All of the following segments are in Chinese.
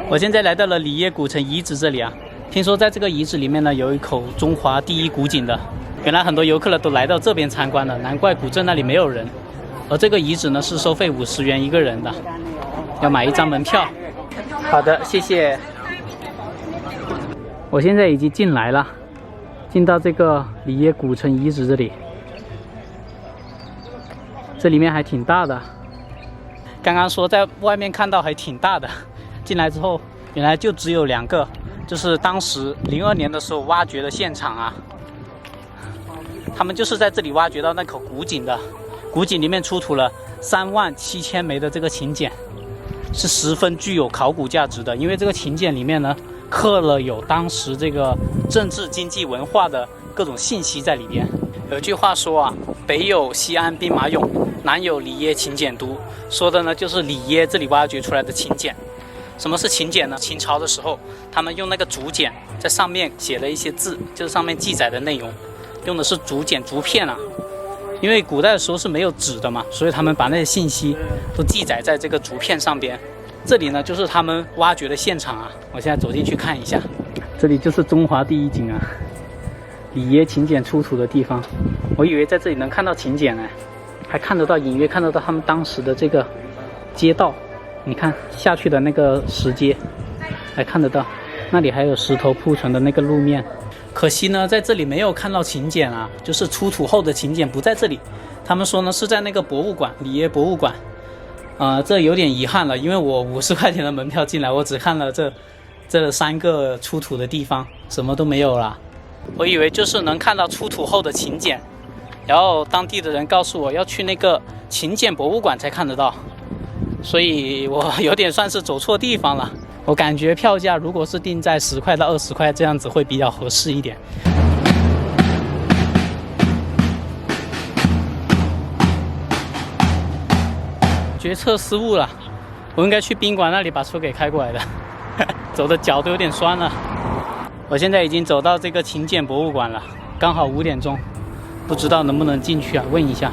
我现在来到了里耶古城遗址这里啊，听说在这个遗址里面呢，有一口中华第一古井的。原来很多游客呢都来到这边参观了，难怪古镇那里没有人。而这个遗址呢是收费50元一个人的，要买一张门票。好的，谢谢。我现在已经进来了，进到这个里耶古城遗址这里，这里面还挺大的。刚刚说在外面看到还挺大的，进来之后原来就只有2个，就是当时02年的时候挖掘的现场啊。他们就是在这里挖掘到那口古井的，古井里面出土了37000枚的这个秦简，是十分具有考古价值的。因为这个秦简里面呢，刻了有当时这个政治、经济、文化的各种信息在里边。有句话说啊，北有西安兵马俑，南有里耶秦简都，说的呢就是里耶这里挖掘出来的秦简。什么是秦简呢？秦朝的时候，他们用那个竹简在上面写了一些字，就是上面记载的内容，用的是竹简、竹片啊。因为古代的时候是没有纸的嘛，所以他们把那些信息都记载在这个竹片上边。这里呢就是他们挖掘的现场啊，我现在走进去看一下。这里就是中华第一井啊，里耶秦简出土的地方。我以为在这里能看到秦简呢，还看得到，隐约看得到他们当时的这个街道。你看下去的那个石阶，还看得到，那里还有石头铺成的那个路面。可惜呢，在这里没有看到秦简啊，就是出土后的秦简不在这里。他们说呢是在那个博物馆，里耶博物馆。这有点遗憾了，因为我50块钱的门票进来，我只看了这3个出土的地方，什么都没有了。我以为就是能看到出土后的秦简，然后当地的人告诉我要去那个秦简博物馆才看得到，所以我有点算是走错地方了。我感觉票价如果是定在10块到20块这样子会比较合适一点。决策失误了，我应该去宾馆那里把车给开过来的，走的脚都有点酸了。我现在已经走到这个秦简博物馆了，刚好5点钟，不知道能不能进去啊？问一下。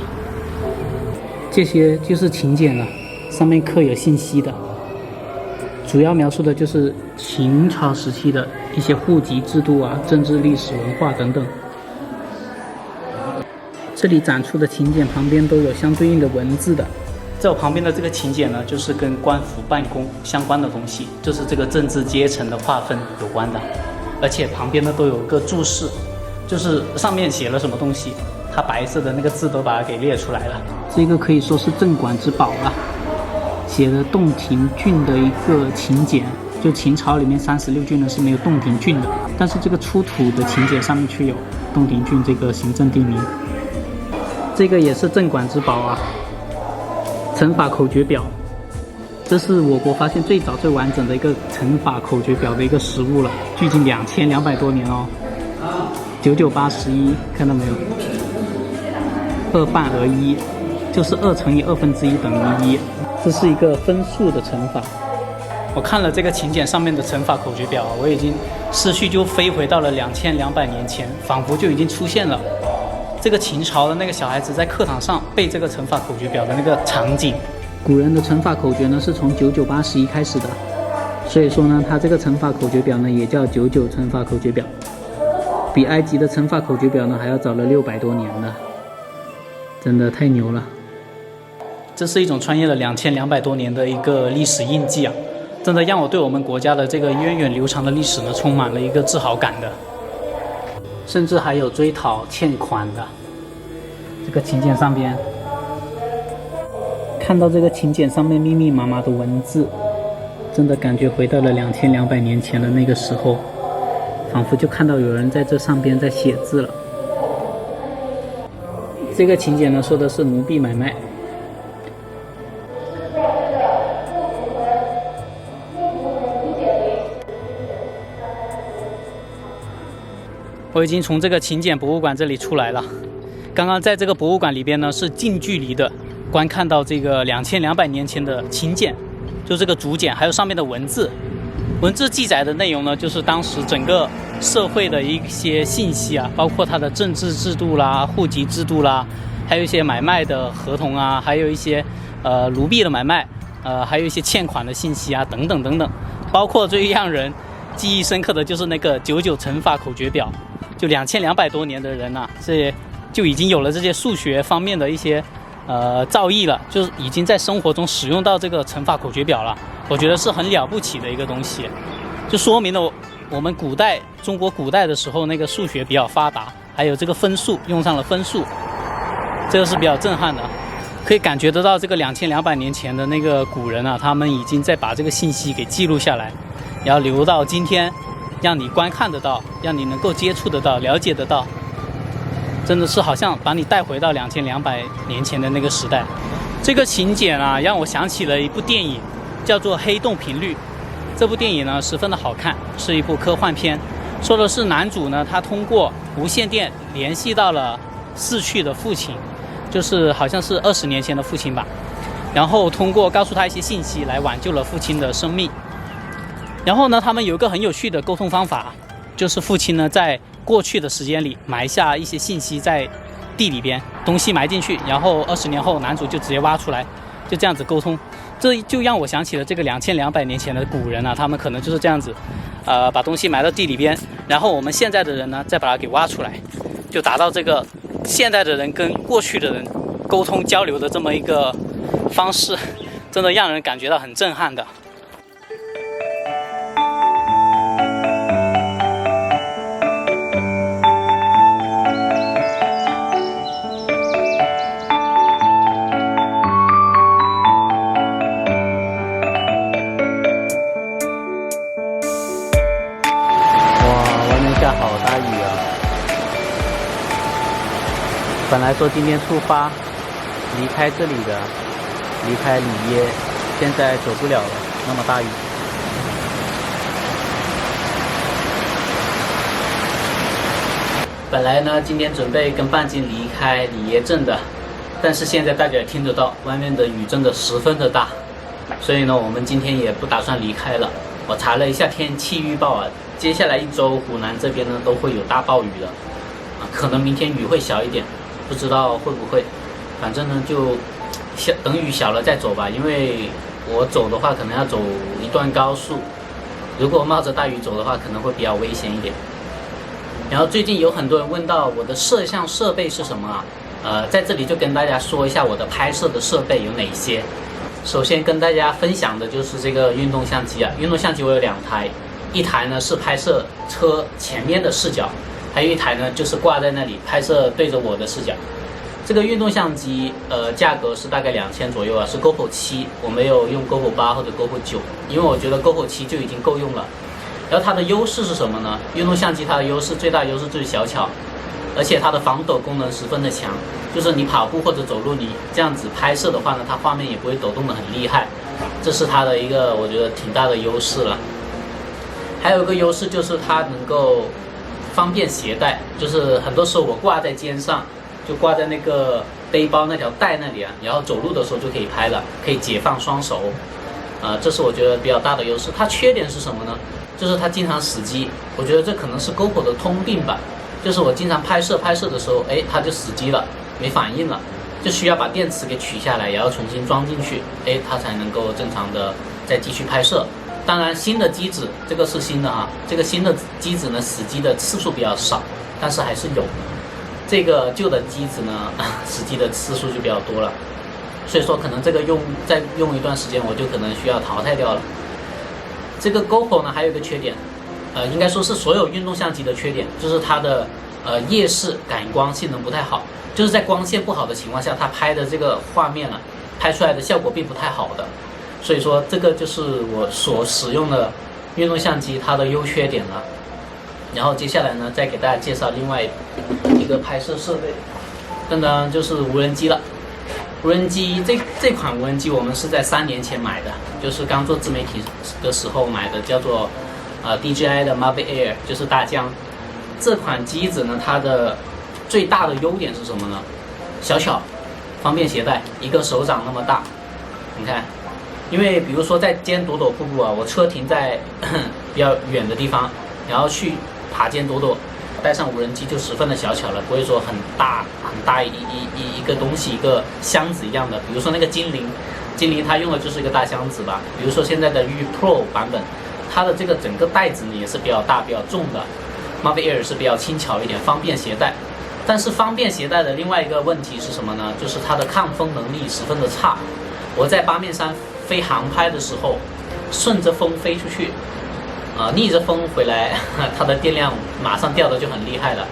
这些就是秦简了，上面刻有信息的，主要描述的就是秦朝时期的一些户籍制度啊、政治、历史、文化等等。这里展出的秦简旁边都有相对应的文字的。在我旁边的这个秦简呢，就是跟官府办公相关的东西，就是这个政治阶层的划分有关的。而且旁边呢都有个注释，就是上面写了什么东西，它白色的那个字都把它给列出来了。这个可以说是镇馆之宝了，写的洞庭郡的一个秦简。就秦朝里面36郡呢是没有洞庭郡的，但是这个出土的秦简上面却有洞庭郡这个行政地名。这个也是镇馆之宝啊，乘法口诀表，这是我国发现最早最完整的一个乘法口诀表的一个实物了，距今2200多年哦。9981，看到没有？2半而1，就是2乘以1/2等于1，这是一个分数的乘法。我看了这个秦简上面的乘法口诀表，我已经思绪就飞回到了2200年前，仿佛就已经出现了这个秦朝的那个小孩子在课堂上背这个乘法口诀表的那个场景。古人的乘法口诀呢是从9981开始的，所以说呢，它这个乘法口诀表呢也叫99乘法口诀表，比埃及的乘法口诀表呢还要早了600多年呢，真的太牛了。这是一种穿越了2200多年的一个历史印记啊，真的让我对我们国家的这个源远流长的历史呢充满了一个自豪感的。甚至还有追讨欠款的。这个秦简上边，看到这个秦简上面密密麻麻的文字，真的感觉回到了2200年前的那个时候，仿佛就看到有人在这上边在写字了。这个秦简呢说的是奴婢买卖。我已经从这个秦简博物馆这里出来了。刚刚在这个博物馆里边呢，是近距离的观看到这个2200年前的秦简，就这个竹简，还有上面的文字。文字记载的内容呢，就是当时整个社会的一些信息啊，包括它的政治制度啦、户籍制度啦，还有一些买卖的合同啊，还有一些奴婢的买卖，还有一些欠款的信息啊，等等等等，包括最让人记忆深刻的就是那个99乘法口诀表，就2200多年的人啊，这就已经有了这些数学方面的一些造诣了，就是已经在生活中使用到这个乘法口诀表了。我觉得是很了不起的一个东西，就说明了我们中国古代的时候那个数学比较发达，还有这个分数用上了分数，这个是比较震撼的。可以感觉得到这个2200年前的那个古人啊，他们已经在把这个信息给记录下来，然后留到今天，让你观看得到，让你能够接触得到、了解得到，真的是好像把你带回到2200年前的那个时代。这个情节啊，让我想起了一部电影，叫做《黑洞频率》。这部电影呢，十分的好看，是一部科幻片，说的是男主呢，他通过无线电联系到了逝去的父亲，就是好像是20年前的父亲吧，然后通过告诉他一些信息来挽救了父亲的生命。然后呢，他们有一个很有趣的沟通方法，就是父亲呢在过去的时间里埋下一些信息在地里边，东西埋进去，然后20年后男主就直接挖出来，就这样子沟通。这就让我想起了这个2200年前的古人啊，他们可能就是这样子，把东西埋到地里边，然后我们现在的人呢再把它给挖出来，就达到这个现代的人跟过去的人沟通交流的这么一个方式，真的让人感觉到很震撼的。下好大雨啊！本来说今天出发离开这里的，离开里耶，现在走不了了，那么大雨。本来呢，今天准备跟半斤离开里耶镇的，但是现在大家也听得到，外面的雨真的十分的大，所以呢，我们今天也不打算离开了。我查了一下天气预报啊，接下来1周湖南这边呢都会有大暴雨的，可能明天雨会小一点，不知道会不会。反正呢就等雨小了再走吧，因为我走的话可能要走一段高速，如果冒着大雨走的话可能会比较危险一点。然后最近有很多人问到我的摄像设备是什么啊？在这里就跟大家说一下我的拍摄的设备有哪些。首先跟大家分享的就是这个运动相机啊，运动相机我有2台，一台呢是拍摄车前面的视角，还有一台呢就是挂在那里拍摄对着我的视角。这个运动相机价格是大概2000左右啊，是 GoPro 7，我没有用 GoPro 8或者 GoPro 9，因为我觉得 GoPro 7就已经够用了。然后它的优势是什么呢？运动相机它的最大优势就是小巧，而且它的防抖功能十分的强，就是你跑步或者走路，你这样子拍摄的话呢，它画面也不会抖动的很厉害，这是它的一个我觉得挺大的优势了。还有一个优势就是它能够方便携带，就是很多时候我挂在肩上，就挂在那个背包那条带那里啊，然后走路的时候就可以拍了，可以解放双手，这是我觉得比较大的优势。它缺点是什么呢？就是它经常死机，我觉得这可能是 GoPro 的通病吧。就是我经常拍摄的时候，它就死机了，没反应了，就需要把电池给取下来，然后重新装进去，它才能够正常的再继续拍摄。当然，新的机子，这个是新的啊，这个新的机子呢，死机的次数比较少，但是还是有。这个旧的机子呢，死机的次数就比较多了，所以说可能这个再用一段时间，我就可能需要淘汰掉了。这个 GoPro 呢，还有一个缺点。应该说是所有运动相机的缺点，就是它的夜视感光性能不太好，就是在光线不好的情况下，它拍的这个画面啊，拍出来的效果并不太好的。所以说这个就是我所使用的运动相机它的优缺点了。然后接下来呢，再给大家介绍另外一个拍摄设备，当然就是无人机了。无人机这款无人机我们是在3年前买的，就是刚做自媒体的时候买的，叫做DJI 的 Mavic Air， 就是大疆。这款机子呢，它的最大的优点是什么呢？小巧，方便携带，一个手掌那么大。你看，因为比如说在尖朵朵瀑布啊，我车停在比较远的地方，然后去爬尖朵朵，带上无人机就十分的小巧了，不会说很大一个东西，一个箱子一样的。比如说那个精灵它用的就是一个大箱子吧。比如说现在的玉 Pro 版本，它的这个整个袋子呢也是比较大、比较重的。Mavic Air 是比较轻巧一点，方便携带。但是方便携带的另外一个问题是什么呢？就是它的抗风能力十分的差。我在八面山飞航拍的时候，顺着风飞出去，逆着风回来，它的电量马上掉的就很厉害了。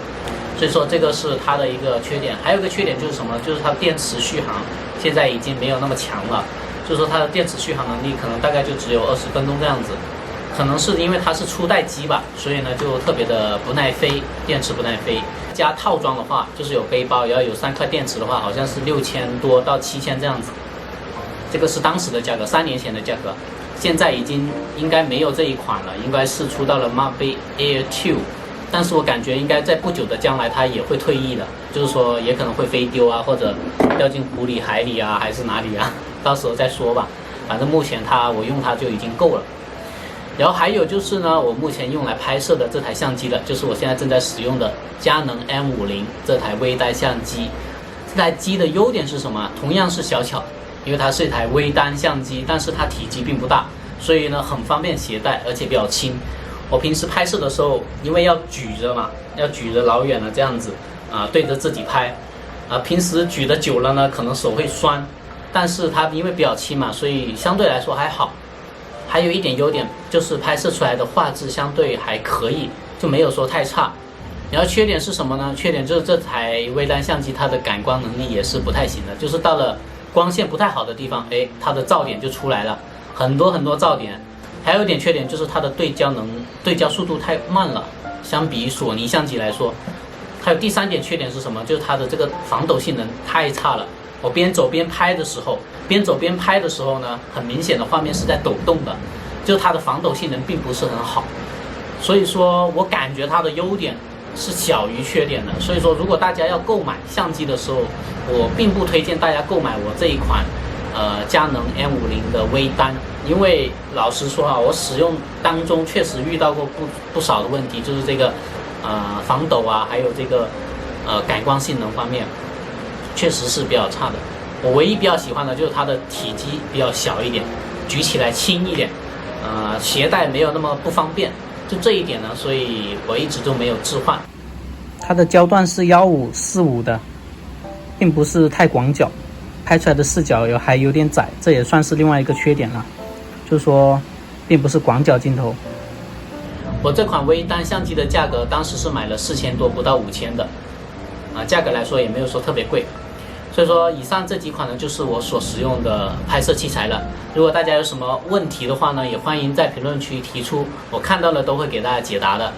所以说这个是它的一个缺点。还有一个缺点就是什么？就是它电池续航现在已经没有那么强了，就是说它的电池续航能力可能大概就只有20分钟这样子。可能是因为它是初代机吧，所以呢就特别的不耐飞，电池不耐飞。加套装的话，就是有背包，要有3块电池的话，好像是6000多到7000这样子。这个是当时的价格，3年前的价格。现在已经应该没有这一款了，应该是出到了 Mavic Air 2，但是我感觉应该在不久的将来它也会退役的，就是说也可能会飞丢啊，或者掉进湖里、海里啊，还是哪里啊，到时候再说吧。反正目前我用它就已经够了。然后还有就是呢，我目前用来拍摄的这台相机的，就是我现在正在使用的佳能 M50这台微单相机。这台机的优点是什么？同样是小巧，因为它是一台微单相机，但是它体积并不大，所以呢很方便携带，而且比较轻。我平时拍摄的时候，因为要举着嘛，要举着老远了这样子对着自己拍平时举得久了呢，可能手会酸，但是它因为比较轻嘛，所以相对来说还好。还有一点优点就是拍摄出来的画质相对还可以，就没有说太差。然后缺点是什么呢？缺点就是这台微单相机它的感光能力也是不太行的，就是到了光线不太好的地方，它的噪点就出来了，很多噪点。还有一点缺点就是它的对焦速度太慢了，相比索尼相机来说。还有第3点缺点是什么？就是它的这个防抖性能太差了。我边走边拍的时候呢，很明显的画面是在抖动的，就它的防抖性能并不是很好。所以说我感觉它的优点是小于缺点的。所以说如果大家要购买相机的时候，我并不推荐大家购买我这一款佳能 M50的微单，因为老实说我使用当中确实遇到过不少的问题，就是这个防抖还有这个感光性能方面确实是比较差的。我唯一比较喜欢的就是它的体积比较小一点，举起来轻一点，携带没有那么不方便，就这一点呢，所以我一直都没有置换。它的焦段是1545的，并不是太广角，拍出来的视角还有点窄，这也算是另外一个缺点了，就是说并不是广角镜头。我这款微单相机的价格当时是买了4000多，不到5000的，价格来说也没有说特别贵。所以说以上这几款呢就是我所使用的拍摄器材了。如果大家有什么问题的话呢，也欢迎在评论区提出，我看到了都会给大家解答的。